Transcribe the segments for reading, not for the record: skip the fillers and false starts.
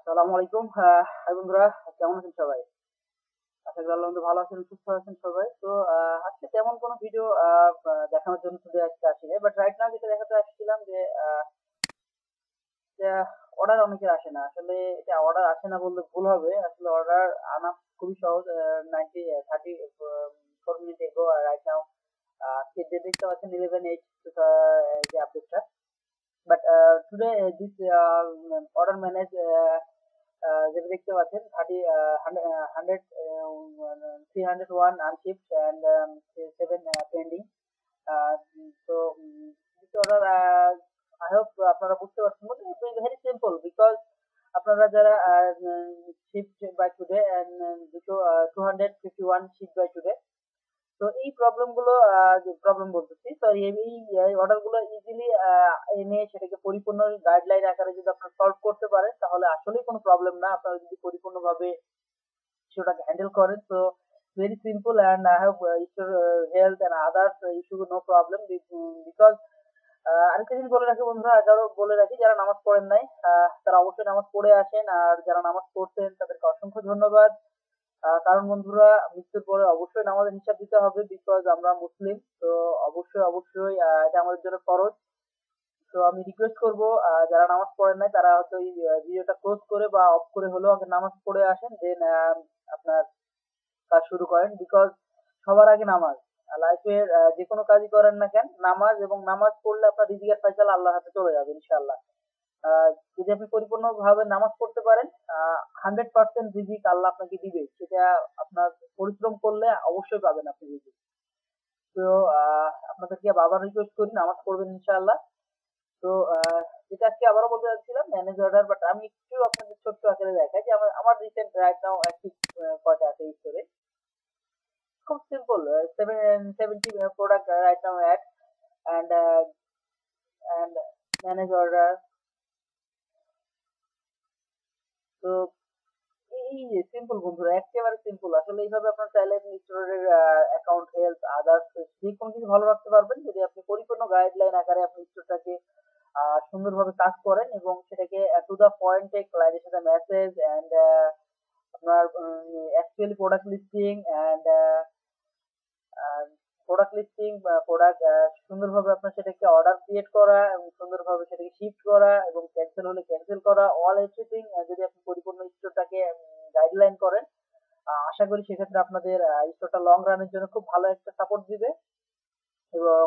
আসসালামু আলাইকুম। হাই বন্ধুরা, কেমন আছেন সবাই? আশা করি আল্লাহর মধ্যে ভালো আছেন, সুস্থ আছেন সবাই। তো আজকে তেমন কোনো ভিডিও দেখানোর জন্য আজকে আসি নাই, বাট রাইট নাও যেটা দেখাতে আসছিলাম যে অর্ডার অনেকের আসে না। আসলে এটা অর্ডার আসে না বললে ভুল হবে। আসলে অর্ডার আনা খুবই সহজ। 34 মিনিট এগো রাইট নাও আজকে যে দেখতে পাচ্ছেন 11/8 যে আপডেটটা। But today this order manage যেটা দেখতে পাচ্ছেন 301 unshipped and 7 pending. So this order I hope আপনারা বুঝতে পারছেন। ভেরি সিম্পল বিকজ আপনারা যারা shift by today and 251 shift by today, তো এই প্রবলেম গুলো যে প্রবলেম বলতেছি সরি এই অর্ডার গুলো ইজিলি এনে সেটাকে পরিপূর্ণ গাইডলাইন আকারে যদি আপনারা সলভ করতে পারেন তাহলে আসলেই কোনো প্রবলেম না। আপনারা যদি পরিপূর্ণভাবে সেটাকে হ্যান্ডেল করেন, তো very simple and I have ইস্যুর health and others issue no problem. Because আরেকটা জিনিস বলে রাখি বন্ধুরা, আবারও বলে রাখি, যারা নামাজ পড়েন নাই তারা অবশ্যই নামাজ পড়ে আসেন, আর যারা নামাজ পড়ছেন তাদেরকে অসংখ্য ধন্যবাদ। কারণ বন্ধুরা, মৃত্যুর পরে অবশ্যই নামাজের হিসাব দিতে হবে, বিকজ আমরা মুসলিম। তো অবশ্যই অবশ্যই এটা আমাদের জন্য ফরজ। তো আমি রিকোয়েস্ট করব যারা নামাজ পড়েন নাই তারা হয়তো এই ভিডিওটা ক্লোজ করে বা অফ করে হলেও আগে নামাজ পড়ে আসেন, দেন আপনার কাজ শুরু করেন। বিকজ সবার আগে নামাজ। লাইফের যে কোনো কাজই করেন না কেন, নামাজ এবং নামাজ পড়লে আপনার রিজিকের ফয়সালা আল্লাহর হাতে চলে যাবে ইনশাআল্লাহ। যদি আপনি পরিপূর্ণভাবে নামাজ পড়তে পারেন, 100% রিজিক আল্লাহ আপনাকে দিবে। সেটা আপনার পরিশ্রম করলে অবশ্যই পাবেন আপনি রিজিক। তো আপনাদেরকে আবার রিকোয়েস্ট করি নামাজ পড়বেন ইনশাআল্লাহ। তো যেটা আজকে আবারও বলতে চাচ্ছিলাম ম্যানেজ অর্ডার, বাট আমি একটু আপনাদের ছোট্ট আকারে দেখাই যে আমার রিসেন্ট রাইট নাও অ্যাক্টিভ কয়টা আছে স্টোরে। খুব simple, 70 product right now add and and manage order. তো এই সিম্পল বন্ধুরা, একেবারে সিম্পল। আসলে এইভাবে আপনার চাইলে আপনি স্টোরের অ্যাকাউন্ট, হেলথ, আদার্স যে কোনো কিছু ভালো রাখতে পারবেন যদি আপনি পরিপূর্ণ গাইডলাইন আকারে আপনি স্টোরটাকে সুন্দরভাবে কাজ করেন এবং সেটাকে টু দা পয়েন্টে ক্লায়েন্টের সাথে মেসেজ এন্ড আপনার actually product listing and product listing বা প্রোডাক্ট সুন্দরভাবে আপনার সেটাকে অর্ডার ক্রিয়েট করা এবং সুন্দরভাবে সেটাকে শিফট করা এবং ক্যান্সেল হলে ক্যান্সেল করা, অল এভরিথিং যদি আপনি পরিপূর্ণ স্টোরটাকে গাইডলাইন করেন, আশা করি সেক্ষেত্রে আপনাদের স্টোরটা লং রানের জন্য খুব ভালো একটা সাপোর্ট দিবে এবং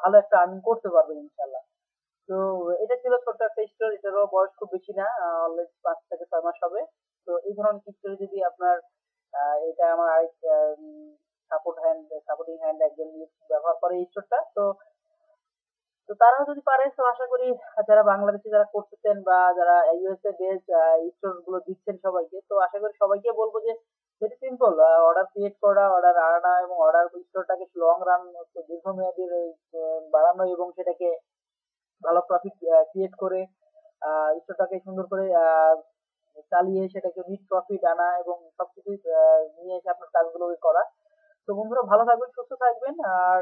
ভালো একটা আর্নিং করতে পারবেন ইনশাল্লাহ। তো এটা ছিল ছোট্ট একটা স্টোর, এটারও বয়স খুব বেশি না, অলরেডি 5 থেকে 6 মাস হবে। তো এই ধরনের স্টোরে যদি আপনার এটা আমার আরেক সাপোর্টিং হ্যান্ড একজন ব্যবহার করে এই স্টোরটা। তো তো তারাও যদি পারে, তো আশা করি যারা বাংলাদেশে যারা করতেছেন বা যারা ইউএসএ বেস স্টোর গুলো দিচ্ছেন সবাইকে, তো আশা করি সবাইকে বলবো যে ভেরি সিম্পল, অর্ডার ক্রিয়েট করা, অর্ডার আনা এবং অর্ডার স্টোরটাকে লং রান দীর্ঘমেয়াদী বাড়ানো এবং সেটাকে ভালো প্রফিট ক্রিয়েট করে স্টোরটাকে সুন্দর করে চালিয়ে সেটাকে নিট প্রফিট আনা এবং সবকিছু নিয়ে এসে আপনার কাজগুলো করা। তো বন্ধুরা, ভালো থাকবেন, সুস্থ থাকবেন, আর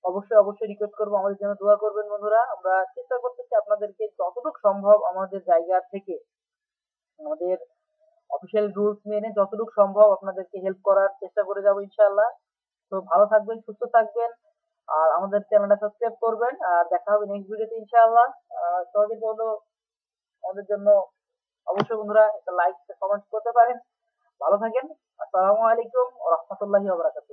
অবশ্যই অবশ্যই রিকোয়েস্ট করবো আমাদের জন্য দোয়া করবেন বন্ধুরা। আমরা চেষ্টা করতেছি আপনাদেরকে যতটুকু সম্ভব আমাদের জায়গা থেকে, আমাদের অফিসিয়াল রুলস মেনে যতটুকু সম্ভব আপনাদেরকে হেল্প করার চেষ্টা করে যাবো ইনশাআল্লাহ। তো ভালো থাকবেন, সুস্থ থাকবেন, আর আমাদের চ্যানেলটা সাবস্ক্রাইব করবেন, আর দেখা হবে নেক্সট ভিডিওতে ইনশাআল্লাহ। সবাই বলো আমাদের জন্য অবশ্যই বন্ধুরা একটা লাইক কমেন্ট করতে পারেন। ভালো থাকেন। আসসালামু আলাইকুম ওয়া রাহমাতুল্লাহি ওয়া বারাকাতুহু।